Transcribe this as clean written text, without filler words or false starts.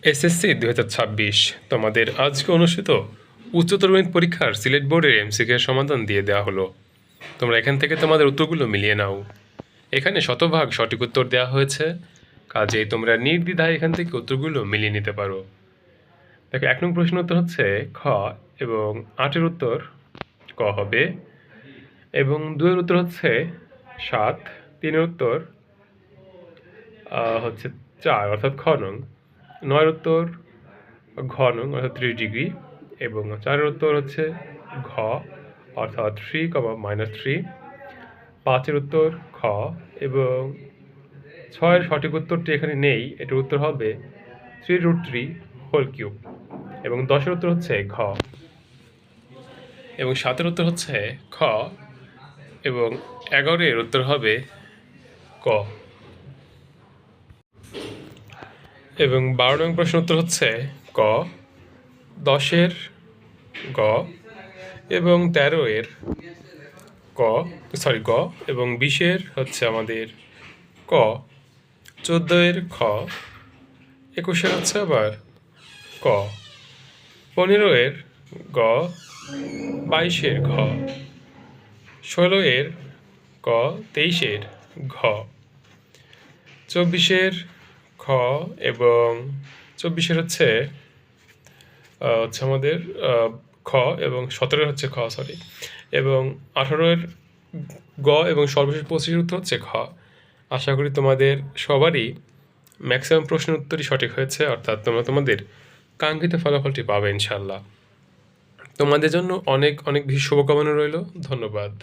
SSC 2026 তোমাদের আজকে অনুষ্ঠিত উচ্চতর গণিত পরীক্ষার সিলেট বোর্ডের এমসিকিউ এর সমাধান দিয়ে দেওয়া হলো। তোমরা এখান থেকে তোমাদের উত্তরগুলো মিলিয়ে নাও। এখানে শতভাগ সঠিক উত্তর দেওয়া হয়েছে, কাজেই তোমরা নির্দ্বিধায় এখান থেকে উত্তরগুলো মিলিয়ে নিতে পারো। দেখো, 1 নং প্রশ্ন উত্তর হচ্ছে খ এবং 8-এর উত্তর ক হবে, এবং 2-এর উত্তর হচ্ছে 7, 3-এর উত্তর হচ্ছে 4 অর্থাৎ খ নং, 9-এর উত্তর ঘ নং অর্থাৎ 30 ডিগ্রি, এবং 4-এর উত্তর হচ্ছে ঘ অর্থাৎ 3, - 3, 5-এর উত্তর খ, এবং 6-এর সঠিক উত্তরটি এখানে নেই, এটার উত্তর হবে 3√3 হোল কিউব, এবং 10-এর উত্তর হচ্ছে ঘ, এবং 7-এর উত্তর হচ্ছে খ, এবং 11-এর উত্তর হবে ক, এবং 12 নং প্রশ্ন উত্তর হচ্ছে ক, 10-এর গ, এবং 13-এর গ, এবং 20-এর হচ্ছে আমাদের ক, 14-এর খ, 21-এর হচ্ছে আবার ক, 15-এর গ, 22-এর ঘ, 16-এর ক, 23-এর ঘ, 24-এর খ, এবং 24-এর হচ্ছে আমাদের খ, এবং 17-এর হচ্ছে খ, এবং 18-এর গ, এবং সর্বশেষ 25-এর উত্তর হচ্ছে খ। আশা করি তোমাদের সবারই ম্যাক্সিমাম প্রশ্নের উত্তরই সঠিক হয়েছে, অর্থাৎ তোমরা তোমাদের কাঙ্ক্ষিত ফলাফলটি পাবে ইনশাল্লাহ। তোমাদের জন্য অনেক অনেক বেশি শুভকামনা রইল। ধন্যবাদ।